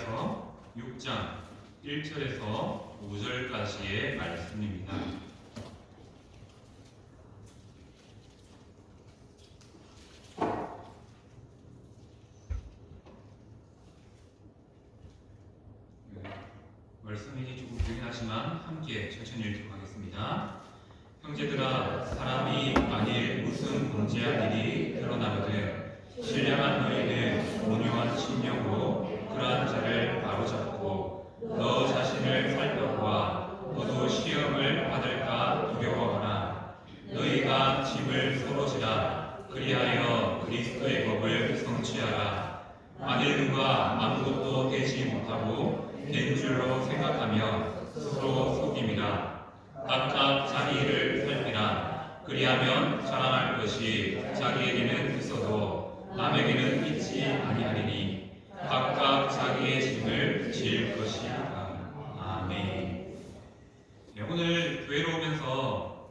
갈라디아서 6장 1절에서 5절까지의 말씀입니다. 말씀이 조금 길긴 하지만 함께 천천히 읽도록 하겠습니다. 형제들아, 사람이 만일 무슨 범죄한 일이 드러나거든 신령한 너희는 온유한 심령으로 그러한 자를 바로잡고 너 자신을 살펴보아 너도 시험을 받을까 두려워하나 너희가 짐을 서로 지라 그리하여 그리스도의 법을 성취하라. 만일 누가 아무것도 되지 못하고 된 줄로 생각하며 스스로 속임이라. 각각 자기 일을 살피라. 그리하면 자랑할 것이 자기에게는 있어도 남에게는 있지 아니하리니 각각 자기의 짐을 질 것이다. 아멘. 네, 오늘 교회로 오면서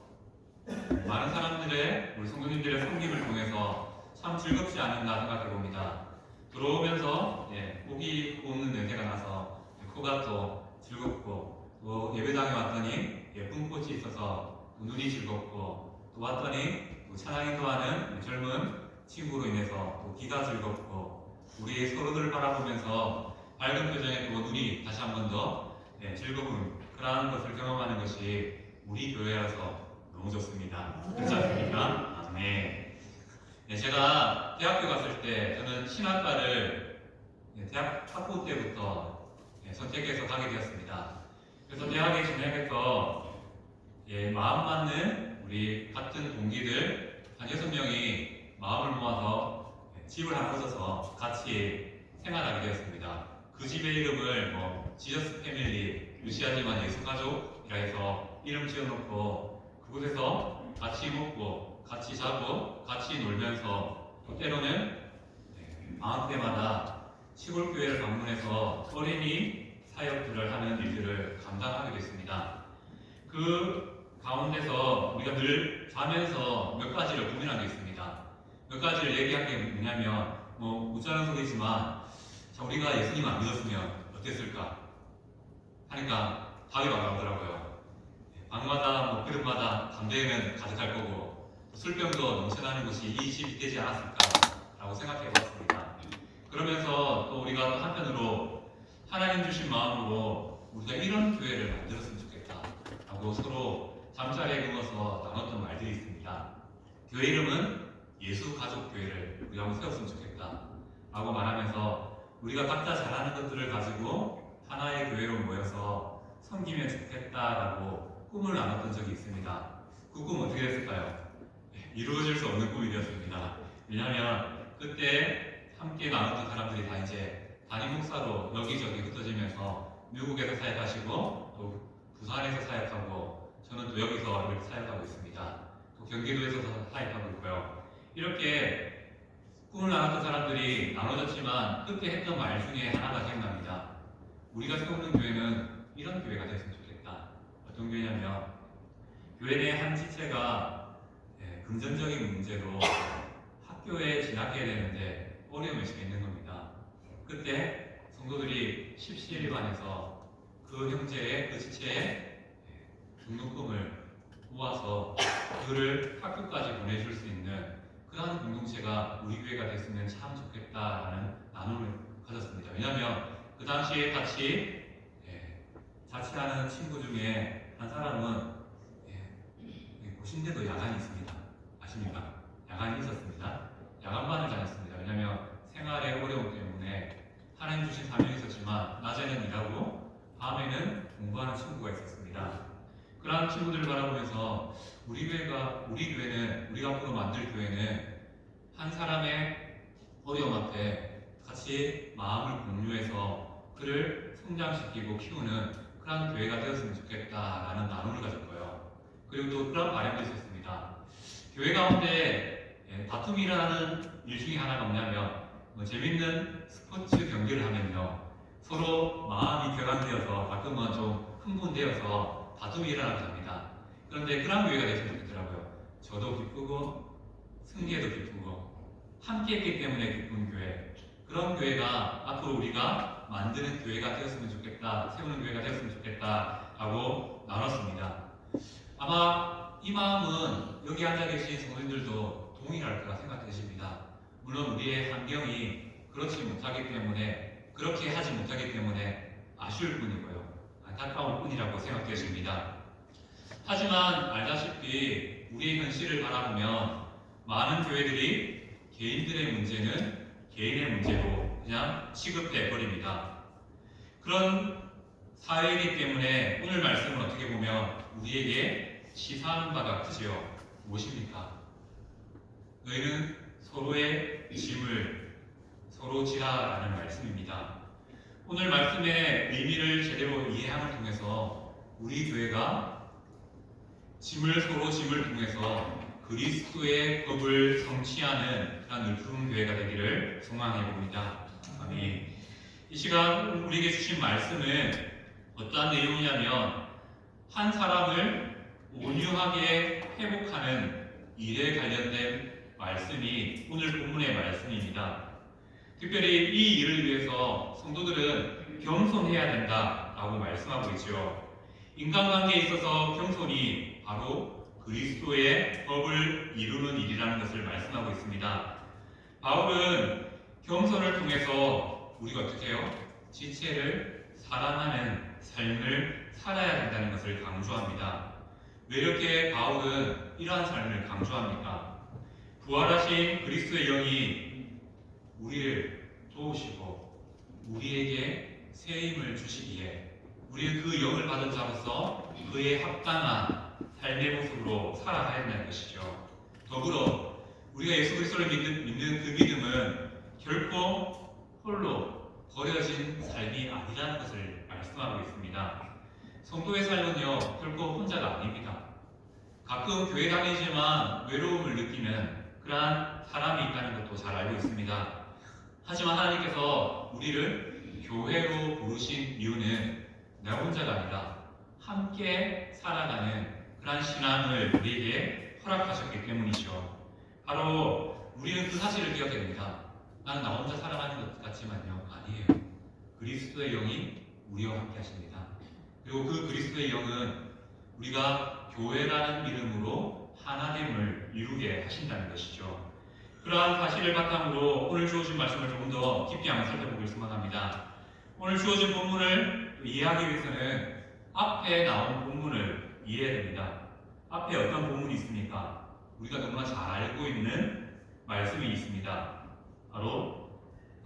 많은 사람들의 우리 성도님들의 섬김을 통해서 참 즐겁지 않은가 생각해 봅니다. 들어오면서 목이 고는 냄새가 나서 코가 또 즐겁고 또 예배당에 왔더니 예쁜 꽃이 있어서 또 눈이 즐겁고 또 왔더니 또 찬양 인도하는 젊은 친구로 인해서 또 귀가 즐겁고 우리 서로를 바라보면서 밝은 표정에 또 눈이 다시 한 번 더 즐거운 그러한 것을 경험하는 것이 우리 교회라서 너무 좋습니다. 그렇지 않습니까? 네. 제가 대학교 갔을 때 저는 신학과를 대학 학부 때부터 선택해서 가게 되었습니다. 그래서 대학에 진학해서 마음 맞는 우리 같은 동기들 한 6명이 마음을 모아서 집을 하나 얻어서 같이 생활하게 되었습니다. 그 집의 이름을 지저스 패밀리, 유시하지만 예수 가족이라 해서 이름 지어놓고 그곳에서 같이 먹고 같이 자고 같이 놀면서 또 때로는 방학 때마다 시골 교회를 방문해서 어린이 사역들을 하는 일들을 감당하게 됐습니다. 그 가운데서 우리가 늘 자면서 몇 가지를 고민한 게 있습니다. 몇 가지를 얘기한 게 뭐냐면 웃자는 소리지만 우리가 예수님 안 믿었으면 어땠을까 하니까 답이 막 나오더라고요. 방마다 그릇마다 담배는 가득할 거고 술병도 넘쳐나는 곳이 이 집이 되지 않았을까라고 생각해 봤습니다. 그러면서 또 우리가 또 한편으로 하나님 주신 마음으로 우리가 이런 교회를 만들었으면 좋겠다라고 서로 잠자리에 누워서 나눴던 말들이 있습니다. 교회 이름은 예수 가족 교회를 우리가 한번 세웠으면 좋겠다라고 말하면서 우리가 각자 잘하는 것들을 가지고 하나의 교회로 모여서 섬기면 좋겠다라고 꿈을 나눴던 적이 있습니다. 그 꿈 어떻게 됐을까요? 이루어질 수 없는 꿈이 되었습니다. 왜냐하면 그때 함께 나눴던 사람들이 다 이제 담임 목사로 여기저기 흩어지면서 미국에서 사역하시고 또 부산에서 사역하고 저는 또 여기서 이렇게 사역하고 있습니다. 또 경기도에서 사역하고 있고요. 이렇게 꿈을 나눴던 사람들이 나눠졌지만 그때 했던 말 중에 하나가 기억납니다. 우리가 세우는 교회는 이런 교회가 됐으면 좋겠다. 어떤 교회냐면 교회 내 한 지체가 금전적인 문제로 학교에 진학해야 되는데 어려움을 겪는 겁니다. 그때 성도들이 십시일반에서 그 형제의 그 지체의 등록금을 모아서 그를 학교까지 보내줄 수 있는 그러한 공동체가 우리 교회가 됐으면 참 좋겠다라는 나눔을 가졌습니다. 왜냐하면 그 당시에 같이 자취하는 친구 중에 한 사람은 보신데도 야간이 있습니다. 아십니까? 야간이 있었습니다. 야간반을 다녔습니다. 왜냐하면 생활의 어려움 때문에 하나님 주신 사명이 있었지만 낮에는 일하고 밤에는 공부하는 친구가 있었습니다. 그러한 친구들을 바라보면서 우리 교회는 우리가 앞으로 만들 교회는 한 사람의 어려움 앞에 같이 마음을 공유해서 그를 성장시키고 키우는 그런 교회가 되었으면 좋겠다라는 나눔을 가졌고요. 그리고 또 그런 바람도 있었습니다. 교회 가운데 다툼이 일어나는 일 중에 하나가 뭐냐면 재밌는 스포츠 경기를 하면요 서로 마음이 격앙되어서 가끔은 좀 흥분되어서 다툼이 일어나게 합니다. 그런데 그런 교회가 됐으면 좋겠더라고요. 저도 기쁘고 승리에도 기쁘고 함께 했기 때문에 기쁜 교회, 그런 교회가 앞으로 우리가 우리가 만드는 교회가 되었으면 좋겠다, 세우는 교회가 되었으면 좋겠다 하고 나눴습니다. 아마 이 마음은 여기 앉아 계신 성도님들도 동일할 거라 생각되십니다. 물론 우리의 환경이 그렇게 하지 못하기 때문에 아쉬울 뿐이고요. 안타까울 뿐이라고 생각되십니다. 하지만 알다시피 우리의 현실을 바라보면 많은 교회들이 개인들의 문제는 개인의 문제로 그냥 취급해 버립니다. 그런 사회이기 때문에 오늘 말씀은 어떻게 보면 우리에게 시사하는 바가 크지요. 무엇입니까? 너희는 서로의 짐을 서로 지라라는 말씀입니다. 오늘 말씀의 의미를 제대로 이해함을 통해서 우리 교회가 짐을 통해서 그리스도의 법을 성취하는 그런 늘푸른 교회가 되기를 소망해 봅니다. 아멘. 이 시간 우리에게 주신 말씀은 어떠한 내용이냐면 한 사람을 온유하게 회복하는 일에 관련된 말씀이 오늘 본문의 말씀입니다. 특별히 이 일을 위해서 성도들은 겸손해야 된다라고 말씀하고 있죠. 인간관계에 있어서 겸손이 바로 그리스도의 법을 이루는 일이라는 것을 말씀하고 있습니다. 바울은 겸손을 통해서 우리가 어떻게 해요? 지체를 사랑하는 삶을 살아야 된다는 것을 강조합니다. 왜 이렇게 바울은 이러한 삶을 강조합니까? 부활하신 그리스도의 영이 우리를 도우시고 우리에게 새 힘을 주시기에 우리는 그 영을 받은 자로서 그에 합당한 삶의 모습으로 살아가야 한다는 것이죠. 더불어 우리가 예수 그리스도를 믿는 그 믿음은 결코 홀로 버려진 삶이 아니라는 것을 말씀하고 있습니다. 성도의 삶은요 결코 혼자가 아닙니다. 가끔 교회 다니지만 외로움을 느끼는 그러한 사람이 있다는 것도 잘 알고 있습니다. 하지만 하나님께서 우리를 교회로 부르신 이유는 나 혼자가 아니라 함께 살아가는 그러한 신앙을 우리에게 허락하셨기 때문이죠. 바로 우리는 그 사실을 기억해야 됩니다. 나는 나 혼자 살아가는 것 같지만요, 아니에요. 그리스도의 영이 우리와 함께 하십니다. 그리고 그 그리스도의 영은 우리가 교회라는 이름으로 하나됨을 이루게 하신다는 것이죠. 그러한 사실을 바탕으로 오늘 주어진 말씀을 조금 더 깊이 한번 살펴보길 소망합니다. 오늘 주어진 본문을 이해하기 위해서는 앞에 나온 본문을 이해해야 됩니다. 앞에 어떤 본문이 있습니까? 우리가 너무나 잘 알고 있는 말씀이 있습니다. 바로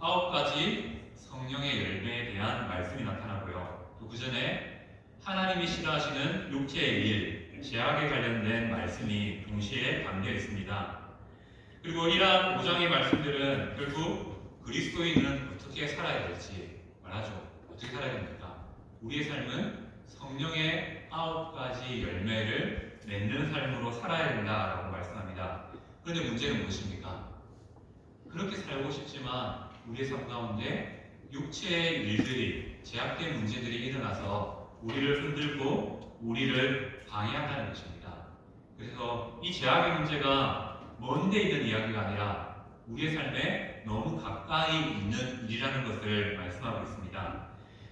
9가지 성령의 열매에 대한 말씀이 나타나고요. 또 그 전에 하나님이 싫어하시는 육체의 일, 죄악에 관련된 말씀이 동시에 담겨 있습니다. 그리고 이러한 5장의 말씀들은 결국 그리스도인은 어떻게 살아야 될지 말하죠. 어떻게 살아야 됩니까? 우리의 삶은 성령의 9가지 열매를 맺는 삶으로 살아야 된다라고 말씀합니다. 그런데 문제는 무엇입니까? 그렇게 살고 싶지만 우리의 삶 가운데 육체의 일들이, 제약된 문제들이 일어나서 우리를 흔들고 우리를 방해한다는 것입니다. 그래서 이 제약의 문제가 먼데 있는 이야기가 아니라 우리의 삶에 너무 가까이 있는 일이라는 것을 말씀하고 있습니다.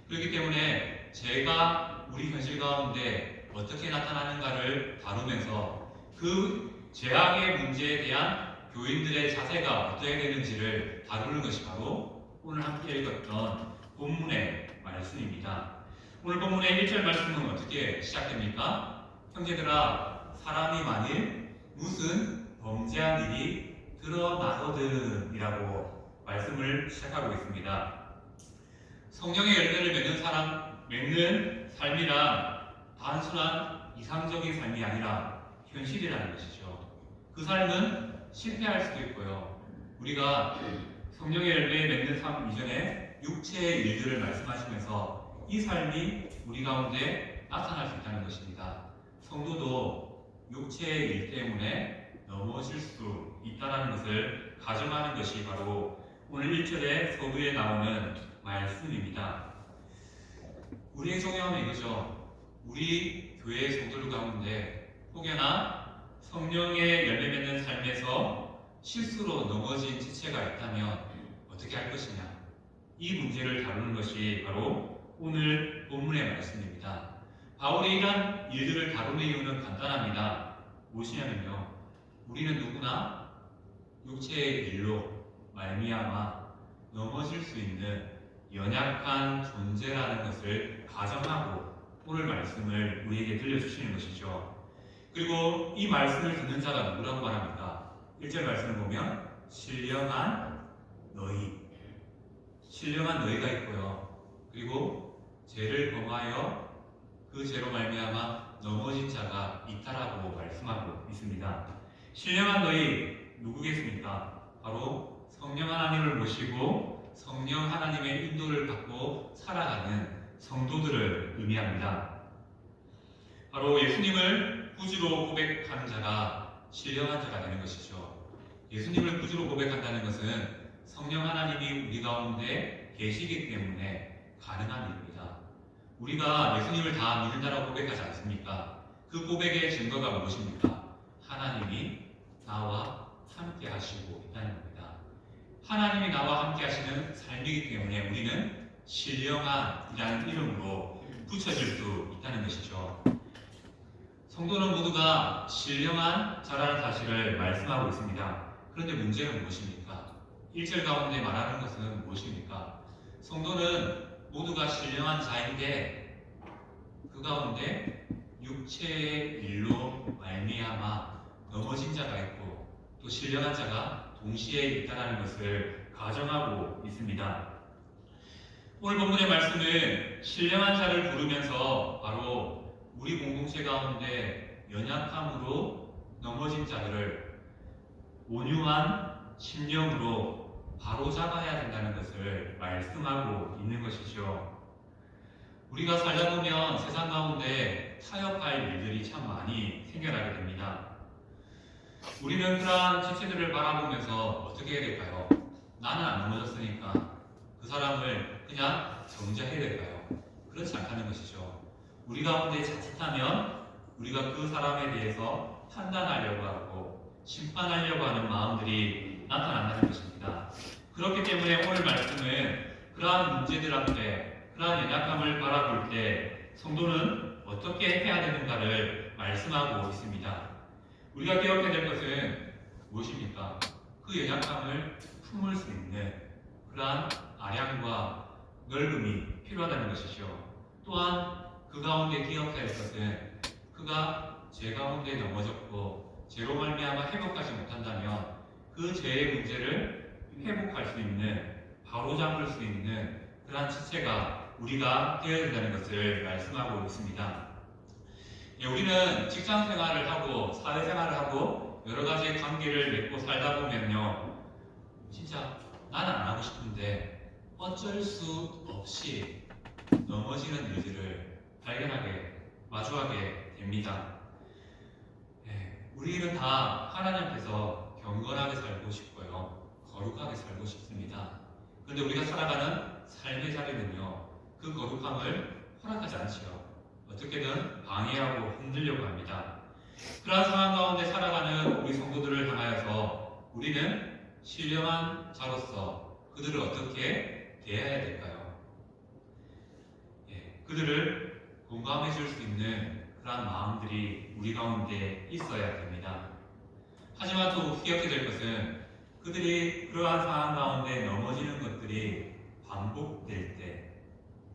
그렇기 때문에 제가 우리 현실 가운데 어떻게 나타나는가를 다루면서 그 제약의 문제에 대한 교인들의 자세가 어떻게 되는지를 다루는 것이 바로 오늘 함께 읽었던 본문의 말씀입니다. 오늘 본문의 1절 말씀은 어떻게 시작됩니까? 형제들아, 사람이 만일 무슨 범죄한 일이 드러나거든 이라고 말씀을 시작하고 있습니다. 성령의 열매를 맺는 삶이란 단순한 이상적인 삶이 아니라 현실이라는 것이죠. 그 삶은 실패할 수도 있고요. 우리가 성령의 열매에 맺는 삶 이전에 육체의 일들을 말씀하시면서 이 삶이 우리 가운데 나타날 수 있다는 것입니다. 성도도 육체의 일 때문에 넘어질 수 있다는 것을 가정하는 것이 바로 오늘 1절의 서두에 나오는 말씀입니다. 우리의 종교하면 이거죠. 우리 교회 성도들 가운데 혹여나 성령의 열매 맺는 삶에서 실수로 넘어진 지체가 있다면 어떻게 할 것이냐? 이 문제를 다루는 것이 바로 오늘 본문의 말씀입니다. 바울이 이러한 일들을 다루는 이유는 간단합니다. 무엇이냐면요, 우리는 누구나 육체의 일로 말미암아 넘어질 수 있는 연약한 존재라는 것을 가정하고 오늘 말씀을 우리에게 들려주시는 것이죠. 그리고 이 말씀을 듣는 자가 누구라고 말합니까? 1절 말씀을 보면 신령한 너희가 있고요. 그리고 죄를 범하여 그 죄로 말미암아 넘어진 자가 있다라고 말씀하고 있습니다. 신령한 너희 누구겠습니까? 바로 성령 하나님을 모시고 성령 하나님의 인도를 받고 살아가는 성도들을 의미합니다. 바로 예수님을 구주로 고백하는 자가 신령한 자가 되는 것이죠. 예수님을 구주로 고백한다는 것은 성령 하나님이 우리 가운데 계시기 때문에 가능한 일입니다. 우리가 예수님을 다 믿는다라고 고백하지 않습니까? 그 고백의 증거가 무엇입니까? 하나님이 나와 함께 하시고 있다는 겁니다. 하나님이 나와 함께 하시는 삶이기 때문에 우리는 신령한이라는 이름으로 붙여질 수 있다는 것이죠. 성도는 모두가 신령한 자라는 사실을 말씀하고 있습니다. 그런데 문제는 무엇입니까? 1절 가운데 말하는 것은 무엇입니까? 성도는 모두가 신령한 자인데 그 가운데 육체의 일로 말미암아 넘어진 자가 있고 또 신령한 자가 동시에 있다는 것을 가정하고 있습니다. 오늘 본문의 말씀은 신령한 자를 부르면서 바로 우리 공동체 가운데 연약함으로 넘어진 자들을 온유한 심령으로 바로잡아야 된다는 것을 말씀하고 있는 것이죠. 우리가 살다 보면 세상 가운데 타협할 일들이 참 많이 생겨나게 됩니다. 우리는 그러한 지체들을 바라보면서 어떻게 해야 될까요? 나는 안 넘어졌으니까 그 사람을 그냥 정죄해야 될까요? 그렇지 않다는 것이죠. 우리 가운데 자칫하면 우리가 그 사람에 대해서 판단하려고 하고 심판하려고 하는 마음들이 나타난다는 것입니다. 그렇기 때문에 오늘 말씀은 그러한 문제들 앞에 그러한 연약함을 바라볼 때 성도는 어떻게 해야 되는가를 말씀하고 있습니다. 우리가 기억해야 될 것은 무엇입니까? 그 연약함을 품을 수 있는 그러한 아량과 넓음이 필요하다는 것이죠. 또한 그 가운데 기억해야 할 것은 그가 죄 가운데 넘어졌고 죄로 말미암아 회복하지 못한다면 그 죄의 문제를 회복할 수 있는, 바로잡을 수 있는 그러한 지체가 우리가 되어야 된다는 것을 말씀하고 있습니다. 우리는 직장 생활을 하고 사회 생활을 하고 여러 가지 관계를 맺고 살다 보면요, 진짜 나는 안 하고 싶은데 어쩔 수 없이 넘어지는 일들을 마주하게 됩니다. 우리는 다 하나님 앞에서 경건하게 살고 싶고요, 거룩하게 살고 싶습니다. 그런데 우리가 살아가는 삶의 자리는요, 그 거룩함을 허락하지 않지요. 어떻게든 방해하고 흔들려고 합니다. 그러한 상황 가운데 살아가는 우리 성도들을 향하여서 우리는 신령한 자로서 그들을 어떻게 대해야 될까요? 그들을 공감해 줄 수 있는 그러한 마음들이 우리 가운데 있어야 됩니다. 하지만 또 기억해야 될 것은 그들이 그러한 상황 가운데 넘어지는 것들이 반복될 때,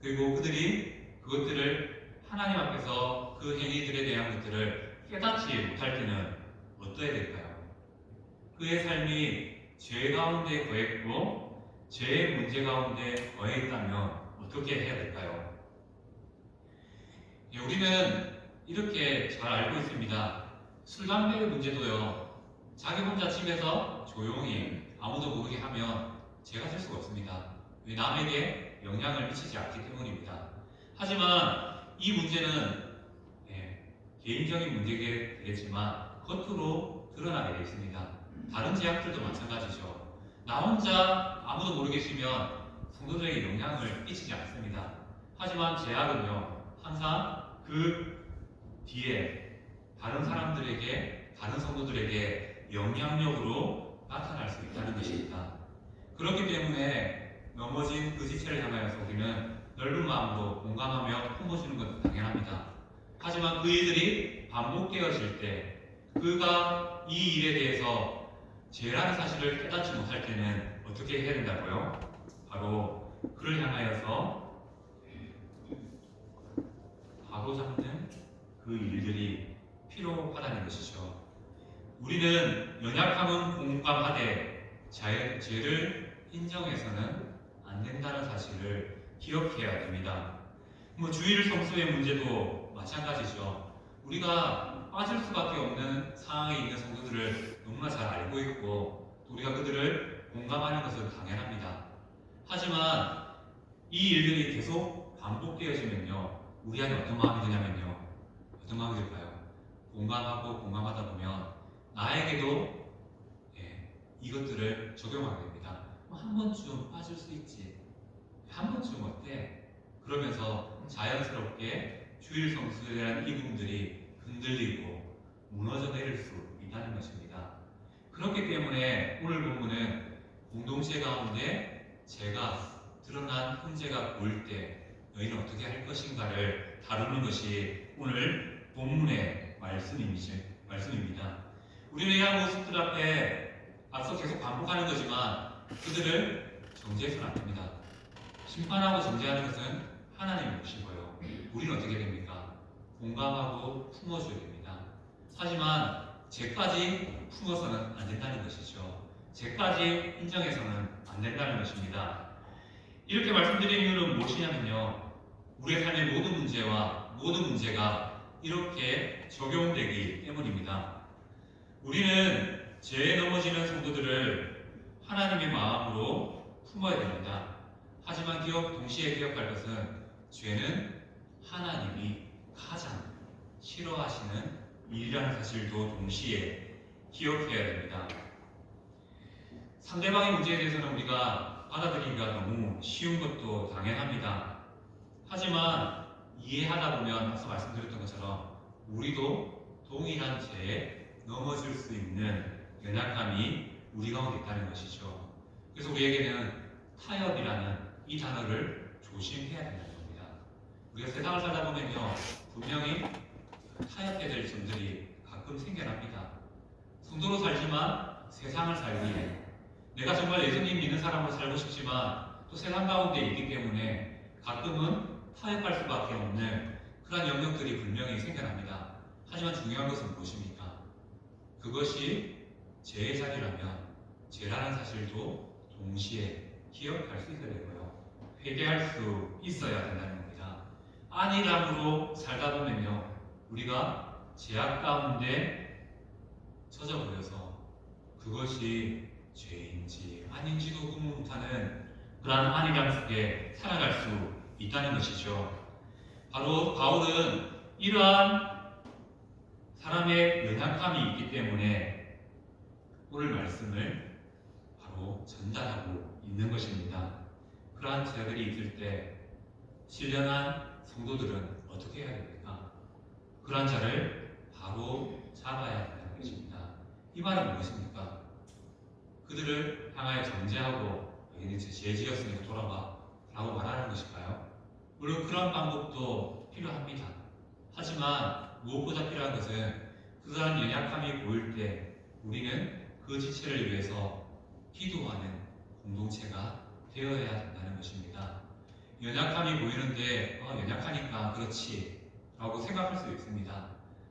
그리고 그들이 그것들을 하나님 앞에서 그 행위들에 대한 것들을 깨닫지 못할 때는 어떠해야 될까요? 그의 삶이 죄 가운데 거했고 죄의 문제 가운데 거해 있다면 어떻게 해야 될까요? 우리는 이렇게 잘 알고 있습니다. 술, 담배의 문제도요, 자기 혼자 집에서 조용히 아무도 모르게 하면 죄가 될 수가 없습니다. 왜? 남에게 영향을 미치지 않기 때문입니다. 하지만 이 문제는 개인적인 문제겠지만 겉으로 드러나게 되어 있습니다. 다른 제약들도 마찬가지죠. 나 혼자 아무도 모르게 쉬면 성도들에게 영향을 끼치지 않습니다. 하지만 제약은요, 항상 그 뒤에 다른 사람들에게, 다른 성도들에게 영향력으로 나타날 수 있다는 것입니다. 그렇기 때문에 넘어진 그 지체를 향하여서 우리는 넓은 마음으로 공감하며 품어주는 것도 당연합니다. 하지만 그 일들이 반복되어질 때 그가 이 일에 대해서 죄라는 사실을 깨닫지 못할 때는 어떻게 해야 된다고요? 바로 그를 향하여서 바로잡는 그 일들이 필요하다는 것이죠. 우리는 연약함은 공감하되 죄를 인정해서는 안 된다는 사실을 기억해야 됩니다. 주일 성수의 문제도 마찬가지죠. 우리가 빠질 수밖에 없는 상황에 있는 성도들을 너무나 잘 알고 있고 또 우리가 그들을 공감하는 것은 당연합니다. 하지만 이 일들이 계속 반복되어지면요, 우리 안에 어떤 마음이 드냐면요, 어떤 마음이 들까요? 공감하고 공감하다 보면 나에게도 이것들을 적용하게 됩니다. 한 번쯤 빠질 수 있지, 한 번쯤 어때? 그러면서 자연스럽게 주일 성수에 대한 이분들이 흔들리고 무너져 내릴 수 있다는 것입니다. 그렇기 때문에 오늘 본문은 공동체 가운데 제가 드러난 형제가 보일 때 너희는 어떻게 할 것인가를 다루는 것이 오늘 본문의 말씀입니다. 우리는 이러한 모습들 앞에 앞서 계속 반복하는 거지만 그들을 정죄해서는 안 됩니다. 심판하고 정죄하는 것은 하나님의 몫이고요. 우리는 어떻게 됩니까? 공감하고 품어줘야 됩니다. 하지만 죄까지 품어서는 안 된다는 것이죠. 죄까지 인정해서는 안 된다는 것입니다. 이렇게 말씀드린 이유는 무엇이냐면요, 우리의 삶의 모든 문제가 이렇게 적용되기 때문입니다. 우리는 죄에 넘어지는 성도들을 하나님의 마음으로 품어야 됩니다. 하지만 동시에 기억할 것은 죄는 하나님이 가장 싫어하시는 일이라는 사실도 동시에 기억해야 됩니다. 상대방의 문제에 대해서는 우리가 받아들이기가 너무 쉬운 것도 당연합니다. 하지만 이해하다 보면 앞서 말씀드렸던 것처럼 우리도 동일한 죄에 넘어질 수 있는 연약함이 우리 가운데 있다는 것이죠. 그래서 우리에게는 타협이라는 이 단어를 조심해야 된다는 겁니다. 우리가 세상을 살다 보면요, 분명히 타협해야 될 점들이 가끔 생겨납니다. 성도로 살지만 세상을 살기 위해 내가 정말 예수님 믿는 사람으로 살고 싶지만 또 세상 가운데 있기 때문에 가끔은 타협할 수밖에 없는 그런 영역들이 분명히 생겨납니다. 하지만 중요한 것은 무엇입니까? 그것이 죄의 자리라면 죄라는 사실도 동시에 기억할 수 있어야 되고요, 회개할 수 있어야 된다는 겁니다. 안일함으로 살다 보면요, 우리가 죄악 가운데 젖어버려서 그것이 죄인지 아닌지도 구분 못하는 그러한 안일함 속에 살아갈 수 있다는 것이죠. 바로 바울은 이러한 사람의 연약함이 있기 때문에 오늘 말씀을 바로 전달하고 있는 것입니다. 그러한 죄들이 있을 때 신령한 성도들은 어떻게 해야 됩니까? 그러한 자를 바로 잡아야 한다는 것입니다. 이 말은 무엇입니까? 그들을 향하여 정죄하고 너희는 죄지었으니까 돌아와 라고 말하는 것일까요? 물론 그런 방법도 필요합니다. 하지만 무엇보다 필요한 것은 그러한 연약함이 보일 때 우리는 그 지체를 위해서 기도하는 공동체가 되어야 된다는 것입니다. 연약함이 보이는데 연약하니까 그렇지 라고 생각할 수 있습니다.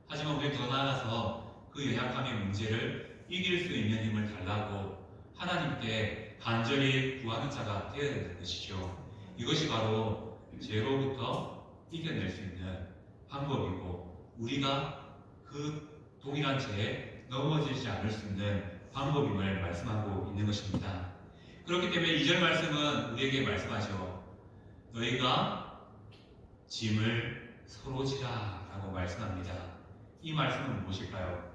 하지만 우리는 더 나아가서 그 연약함의 문제를 이길 수 있는 힘을 달라고 하나님께 간절히 구하는 자가 되어야 된다는 것이죠. 이것이 바로 죄로부터 이겨낼 수 있는 방법이고 우리가 그 동일한 죄에 넘어지지 않을 수 있는 방법임을 말씀하고 있는 것입니다. 그렇기 때문에 2절 말씀은 우리에게 말씀하죠. 너희가 짐을 서로 지라 라고 말씀합니다. 이 말씀은 무엇일까요?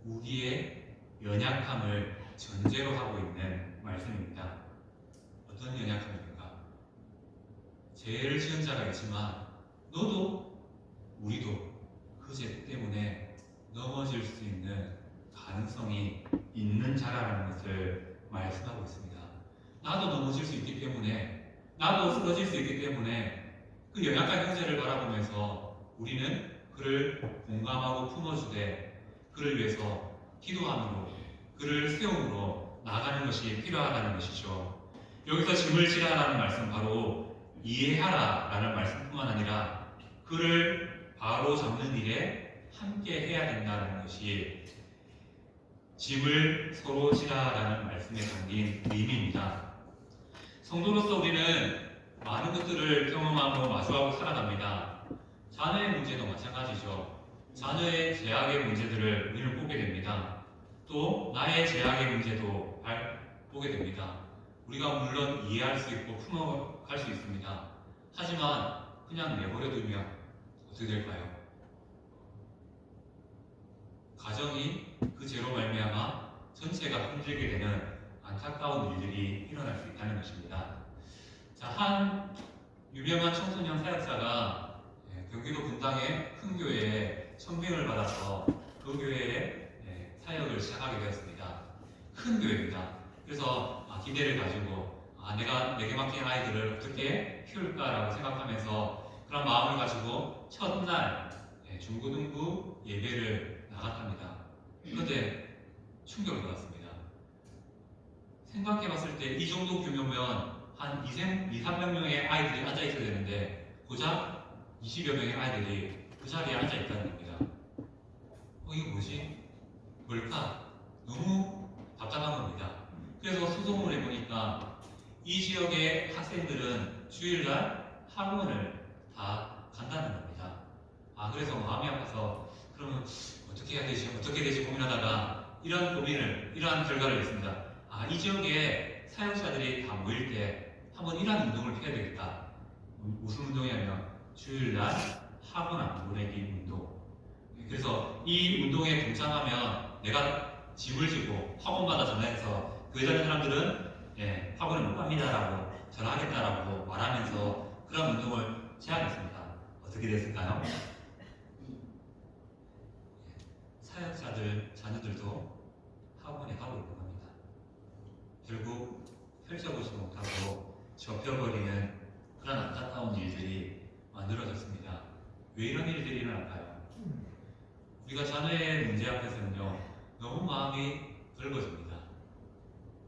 우리의 연약함을 전제로 하고 있는 말씀입니다. 어떤 연약함입니까? 죄를 지은 자가 있지만 너도 우리도 그 죄 때문에 넘어질 수 있는 가능성이 있는 자라는 것을 말씀하고 있습니다. 나도 넘어질 수 있기 때문에, 나도 쓰러질 수 있기 때문에 그 연약한 형제를 바라보면서 우리는 그를 공감하고 품어주되 그를 위해서 기도함으로 그를 세움으로 나아가는 것이 필요하다는 것이죠. 여기서 짐을 지라라는 말씀 바로 이해하라라는 말씀뿐만 아니라 그를 바로 잡는 일에 함께 해야 된다는 것이 짐을 서로 지라라는 말씀에 담긴 의미입니다. 성도로서 우리는 많은 것들을 경험하고 마주하고 살아갑니다. 자녀의 문제도 마찬가지죠. 자녀의 제약의 문제들을 우리는 보게 됩니다. 또 나의 제약의 문제도 보게 됩니다. 우리가 물론 이해할 수 있고 품어갈 수 있습니다. 하지만 그냥 내버려두면 어떻게 될까요? 가정이 그 죄로 말미암아 전체가 흔들게 되는 안타까운 일들이 일어날 수 있다는 것입니다. 자, 한 유명한 청소년 사역자가 경기도 분당의 큰 교회에 청빙을 받아서 그 교회에 사역을 시작하게 되었습니다. 큰 교회입니다. 그래서 기대를 가지고 내게 맡긴 아이들을 어떻게 키울까라고 생각하면서 그런 마음을 가지고 첫날 중고등부 예배를 나갔답니다. 그런데 충격을 받았습니다. 생각해봤을 때 이 정도 규모면 한 200~300명의 아이들이 앉아있어야 되는데 고작 20여 명의 아이들이 그 자리에 앉아있다는 겁니다. 이게 뭐지? 뭘까? 너무 답답한 겁니다. 그래서 수소문을 해보니까 이 지역의 학생들은 주일날 학원을 다 간다는 겁니다. 그래서 마음이 아파서 그러면 어떻게 해야 되지 고민하다가 이러한 결과를 냈습니다. 이 지역에 사역자들이 다 모일 때 한번 이러한 운동을 해야 되겠다. 무슨 운동이냐면 주일날 학원 안 보내기 운동. 그래서 이 운동에 동참하면 내가 짐을 지고 학원마다 전화해서 교회 다니는 사람들은 학원에 못 갑니다라고 전화하겠다라고 말하면서 그런 운동을 제안했습니다. 어떻게 됐을까요? 사역자들 자녀들도 학원에 가고 있는 겁니다. 결국 펼쳐보지 못하고 접혀버리는 그런 안타까운 일들이 만들어졌습니다. 왜 이런 일들이 일어날까요? 우리가 자녀의 문제 앞에서는요 너무 마음이 넓어집니다.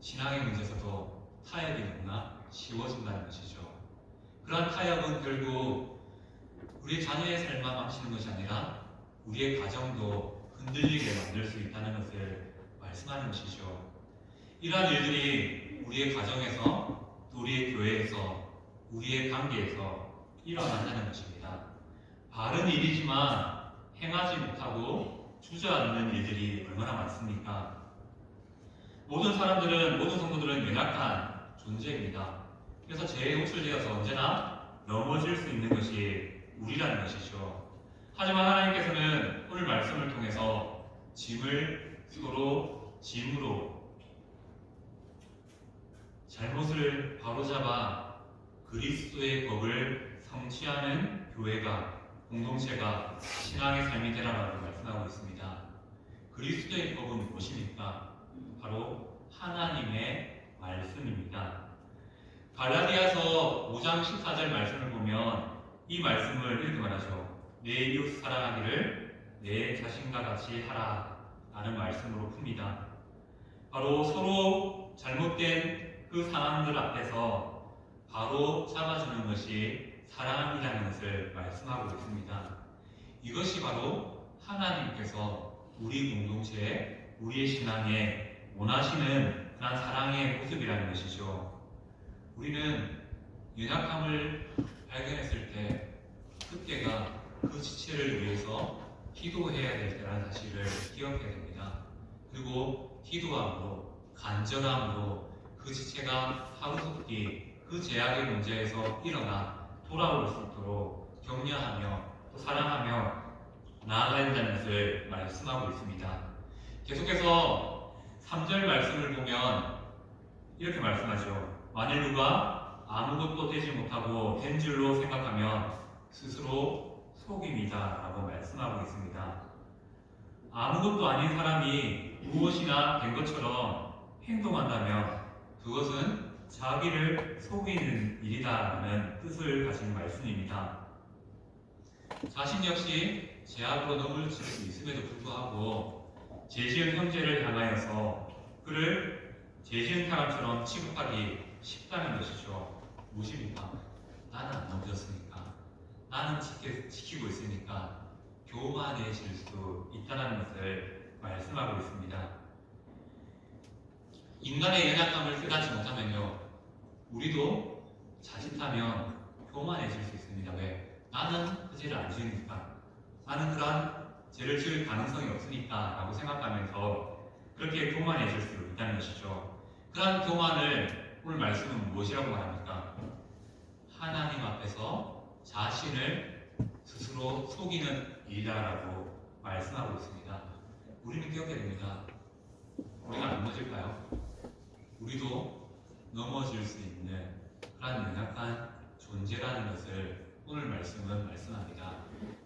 신앙의 문제에서도 타협이 너무나 쉬워진다는 것이죠. 그러한 타협은 결국 우리 자녀의 삶만 망치는 것이 아니라 우리의 가정도 흔들리게 만들 수 있다는 것을 말씀하는 것이죠. 이러한 일들이 우리의 가정에서 또 우리의 교회에서 우리의 관계에서 일어난다는 것입니다. 바른 일이지만 행하지 못하고 주저앉는 일들이 얼마나 많습니까? 모든 성도들은 연약한 존재입니다. 그래서 죄에 노출되어서 언제나 넘어질 수 있는 것이 우리라는 것이죠. 하지만 하나님께서는 오늘 말씀을 통해서 짐을 서로 짐으로 잘못을 바로잡아 그리스도의 법을 성취하는 교회가 공동체가 신앙의 삶이 되라라고 말씀하고 있습니다. 그리스도의 법은 무엇입니까? 바로 하나님의 말씀입니다. 갈라디아서 5장 14절 말씀을 보면 이 말씀을 이렇게 말하죠. 내 이웃 사랑하기를 내 자신과 같이 하라 라는 말씀으로 풉니다. 바로 서로 잘못된 그 상황들 앞에서 바로 잡아주는 것이 사랑이라는 것을 말씀하고 있습니다. 이것이 바로 하나님께서 우리 공동체에 우리의 신앙에 원하시는 그런 사랑의 모습이라는 것이죠. 우리는 연약함을 발견했을 때 그때가 그 지체를 위해서 기도해야 될 때라는 사실을 기억해야 됩니다. 그리고 기도함으로 간절함으로 그 지체가 하루속히 그 제약의 문제에서 일어나 돌아올 수 있도록 격려하며 또 사랑하며 나아가야 된다는 것을 말씀하고 있습니다. 계속해서 3절 말씀을 보면 이렇게 말씀하죠. 만일 누가 아무것도 되지 못하고 된 줄로 생각하면 스스로 속임이다 라고 말씀하고 있습니다. 아무것도 아닌 사람이 무엇이나 된 것처럼 행동한다면 그것은 자기를 속이는 일이다라는 뜻을 가진 말씀입니다. 자신 역시 죄악으로 넘어질 수 있음에도 불구하고 죄지은 형제를 향하여서 그를 죄지은 사람처럼 취급하기 쉽다는 것이죠. 무엇입니까? 나는 안 넘어졌으니까, 나는 지키고 있으니까 교만해질 수 있다는 것을 말씀하고 있습니다. 인간의 연약함을 깨닫지 못하면요, 우리도 자칫하면 교만해질 수 있습니다. 왜? 나는 그 죄를 안 지으니까, 나는 그러한 죄를 지을 가능성이 없으니까 라고 생각하면서 그렇게 교만해질 수 있다는 것이죠. 그러한 교만을 오늘 말씀은 무엇이라고 말합니까? 하나님 앞에서 자신을 스스로 속이는 일이라고 말씀하고 있습니다. 우리는 기억해야 됩니다. 우리가 안 넘어질까요? 우리도 넘어질 수 있는 그런 연약한 존재라는 것을 오늘 말씀은 말씀합니다.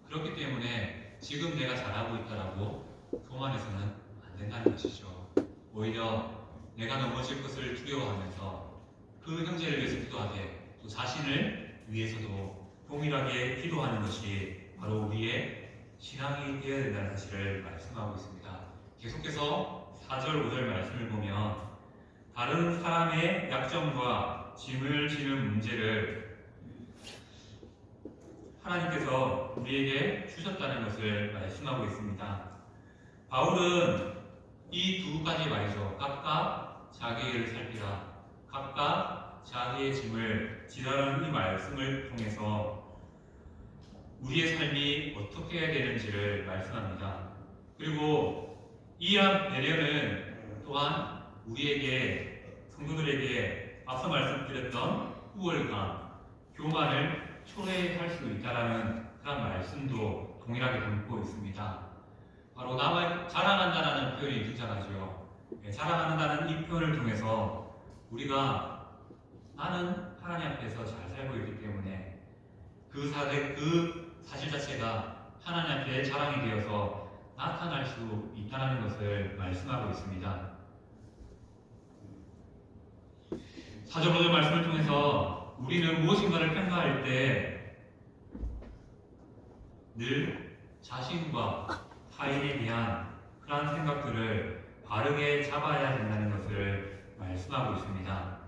그렇기 때문에 지금 내가 잘하고 있다라고 교만해서는 안 된다는 것이죠. 오히려 내가 넘어질 것을 두려워하면서 그 형제를 위해서 기도하되 또 자신을 위해서도 동일하게 기도하는 것이 바로 우리의 신앙이 되어야 된다는 사실을 말씀하고 있습니다. 계속해서 4절, 5절 말씀을 보면 다른 사람의 약점과 짐을 지는 문제를 하나님께서 우리에게 주셨다는 것을 말씀하고 있습니다. 바울은 이 두 가지 말이죠. 각각 자기의 일을 살피라, 각각 자기의 짐을 지라는 이 말씀을 통해서 우리의 삶이 어떻게 해야 되는지를 말씀합니다. 그리고 이러한 배려는 또한 우리에게, 성도들에게 앞서 말씀드렸던 우월감, 교만을 초래할 수 있다라는 그런 말씀도 동일하게 담고 있습니다. 바로 남을 자랑한다라는 표현이 등장하죠. 자랑한다는 이 표현을 통해서 우리가 나는 하나님 앞에서 잘 살고 있기 때문에 그 사실 자체가 하나님 앞에 자랑이 되어서 나타날 수 있다는 것을 말씀하고 있습니다. 4절 5절 말씀을 통해서 우리는 무엇인가를 평가할 때 늘 자신과 타인에 대한 그러한 생각들을 바르게 잡아야 된다는 것을 말씀하고 있습니다.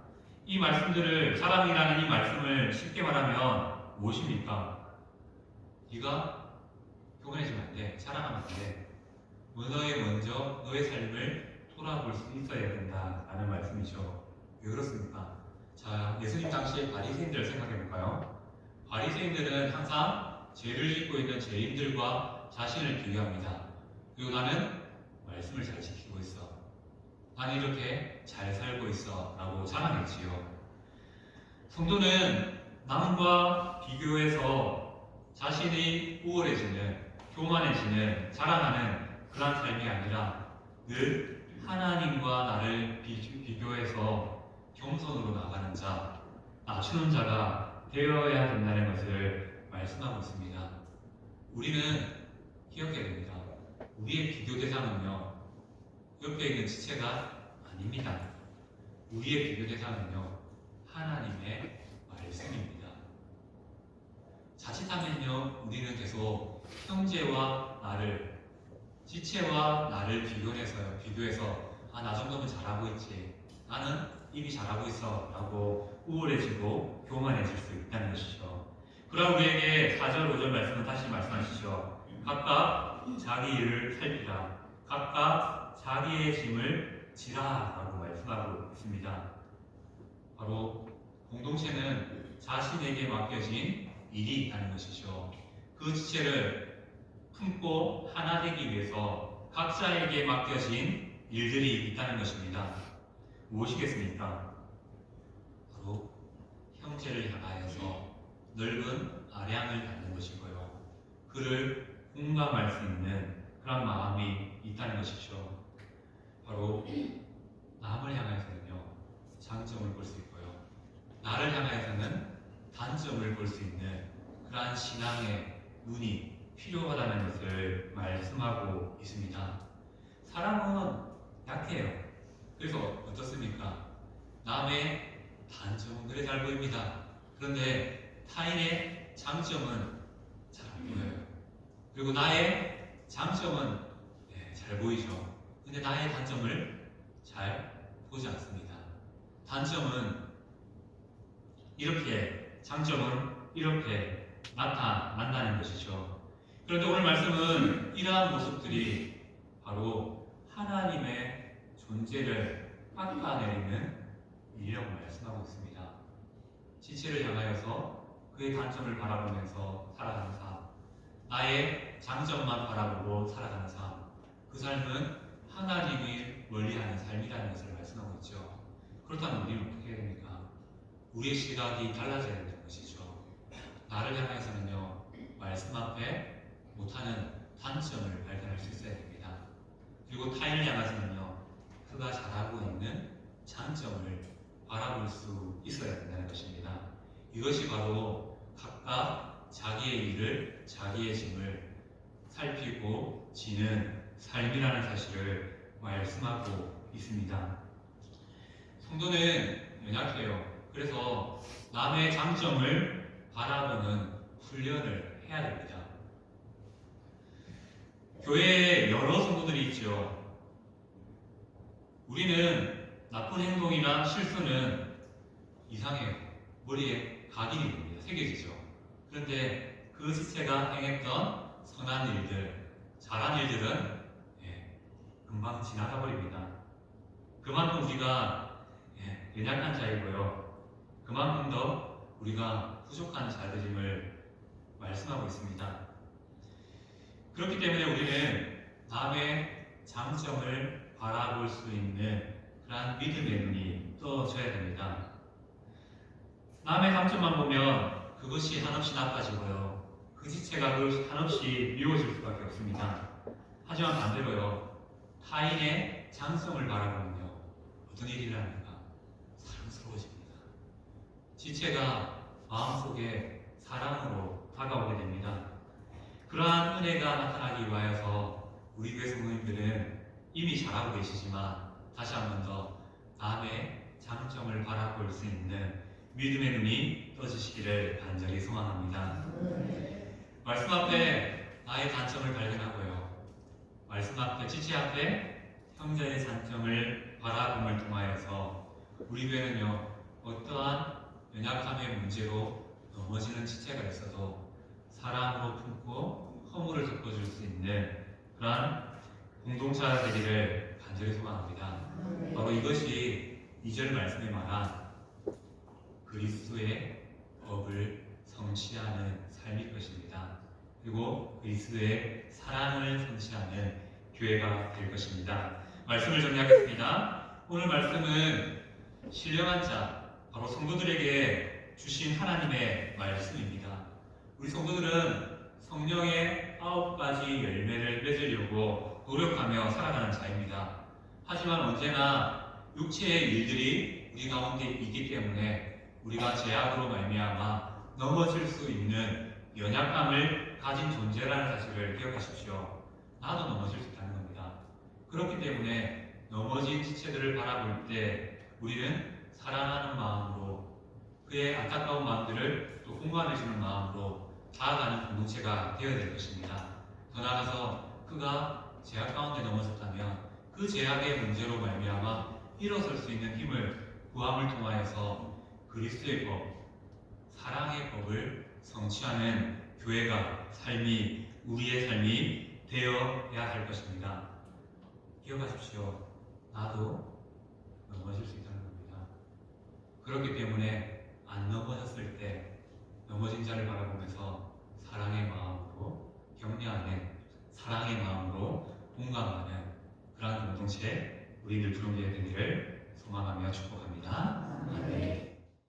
이 말씀들을, 자랑이라는 이 말씀을 쉽게 말하면 무엇입니까? 네가 교만해지면 안 돼, 자랑하면 안 돼, 먼저 너의 삶을 돌아볼 수 있어야 된다라는 말씀이죠. 왜 그렇습니까? 자, 예수님 당시의 바리새인들을 생각해 볼까요? 바리새인들은 항상 죄를 짓고 있는 죄인들과 자신을 비교합니다. 그리고 나는 말씀을 잘 지키고 있어, 나는 이렇게 잘 살고 있어 라고 자랑했지요. 성도는 남과 비교해서 자신이 우월해지는, 교만해지는, 자랑하는 그런 삶이 아니라 늘 하나님과 나를 비교해서 겸손으로 나가는 자, 낮추는 자가 되어야 된다는 것을 말씀하고 있습니다. 우리는 기억해야 됩니다. 우리의 비교 대상은요, 옆에 있는 지체가 아닙니다. 우리의 비교 대상은요, 하나님의 말씀입니다. 자칫하면요, 우리는 계속 형제와 나를, 지체와 나를 비교해서 나 정도면 잘하고 있지, 나는 이미 잘하고 있어 라고 우월해지고 교만해질 수 있다는 것이죠. 그러나 우리에게 4절 5절 말씀은 다시 말씀하시죠. 각각 자기 일을 살피라, 각각 자기의 짐을 지라 라고 말씀하고 있습니다. 바로 공동체는 자신에게 맡겨진 일이 있다는 것이죠. 그 지체를 품고 하나 되기 위해서 각자에게 맡겨진 일들이 있다는 것입니다. 무엇이겠습니까? 바로 형제를 향하여서 넓은 아량을 갖는 것이고요, 그를 공감할 수 있는 그런 마음이 있다는 것이죠. 바로 남을 향해서는요, 장점을 볼 수 있고요, 나를 향해서는 단점을 볼 수 있는 그러한 신앙의 눈이 필요하다는 것을 말씀하고 있습니다. 사람은 약해요. 그래서 어떻습니까? 남의 단점은 그래 잘 보입니다. 그런데 타인의 장점은 잘 안 보여요. 그리고 나의 장점은 잘 보이죠. 근데 나의 단점을 잘 보지 않습니다. 단점은 이렇게, 장점은 이렇게 나타난다는 것이죠. 그런데 오늘 말씀은 이러한 모습들이 바로 하나님의 존재를 깎아내리는 일이라고 말씀하고 있습니다. 지체를 향하여서 그의 단점을 바라보면서 살아가는 삶, 나의 장점만 바라보고 살아가는 삶, 그 삶은 하나님을 멀리하는 삶이라는 것을 말씀하고 있죠. 그렇다면 우리는 어떻게 해야 됩니까? 우리의 시각이 달라져야 되는 것이죠. 나를 향해서는요, 말씀 앞에 못하는 단점을 발견할 수 있어야 됩니다. 그리고 타인을 향해서는요, 그가 잘하고 있는 장점을 바라볼 수 있어야 된다는 것입니다. 이것이 바로 각각 자기의 일을, 자기의 짐을 살피고 지는 삶이라는 사실을 말씀하고 있습니다. 성도는 연약해요. 그래서 남의 장점을 바라보는 훈련을 해야 됩니다. 교회에 여러 성도들이 있죠. 우리는 나쁜 행동이나 실수는 이상해요. 머리에 각인이 됩니다. 새겨지죠. 그런데 그 지체가 행했던 선한 일들, 잘한 일들은 금방 지나가 버립니다. 그만큼 우리가 연약한 자이고요. 그만큼 더 우리가 부족한 자들임을 말씀하고 있습니다. 그렇기 때문에 우리는 남의 장점을 바라볼 수 있는 그러한 믿음의 눈이 떠져야 됩니다. 남의 장점만 보면 그것이 한없이 나빠지고요. 그 지체가 한없이 미워질 수밖에 없습니다. 하지만 반대로요. 타인의 장점을 바라보면요. 어떤 일이 일어납니까? 사랑스러워집니다. 지체가 마음속에 사랑으로 다가오게 됩니다. 그러한 은혜가 나타나기 위하여서 우리 교회 성도님들은 이미 잘하고 계시지만 다시 한 번 더 남의 장점을 바라볼 수 있는 믿음의 눈이 떠지시기를 간절히 소망합니다. 말씀 앞에 나의 단점을 발견하고요. 말씀 앞에, 지체 앞에 형제의 장점을 바라봄을 통하여서 우리 교회는요, 어떠한 연약함의 문제로 넘어지는 지체가 있어도 사랑으로 품고 허물을 덮어줄 수 있는 그러한 공동체가 되기를 간절히 소망합니다. 바로 이것이 2절 말씀에 말한 그리스도의 법을 성취하는 삶일 것입니다. 그리고 그리스도의 사랑을 성취하는 교회가 될 것입니다. 말씀을 정리하겠습니다. 오늘 말씀은 신령한 자, 바로 성도들에게 주신 하나님의 말씀입니다. 우리 성도들은 성령의 9가지 열매를 맺으려고 노력하며 살아가는 자입니다. 하지만 언제나 육체의 일들이 우리 가운데 있기 때문에 우리가 죄악으로 말미암아 넘어질 수 있는 연약함을 가진 존재라는 사실을 기억하십시오. 나도 넘어질 수 있다는 겁니다. 그렇기 때문에 넘어진 지체들을 바라볼 때 우리는 사랑하는 마음으로 그의 안타까운 마음들을 또 공감해주는 마음으로 다가가는 공동체가 되어야 될 것입니다. 더 나아가서 그가 죄악 가운데 넘어졌다면 그 죄악의 문제로 말미암아 일어설 수 있는 힘을 구함을 통하여서 그리스도의 법, 사랑의 법을 성취하는 교회가 우리의 삶이 되어야 할 것입니다. 기억하십시오. 나도 넘어질 수 있다는 겁니다. 그렇기 때문에 안 넘어졌을 때 넘어진 자를 바라보면서 사랑의 마음으로 격려하는, 사랑의 마음으로 공감하는 그러한 공동체 우리들 두루뭉게 되기를 소망하며 축복합니다. 아멘.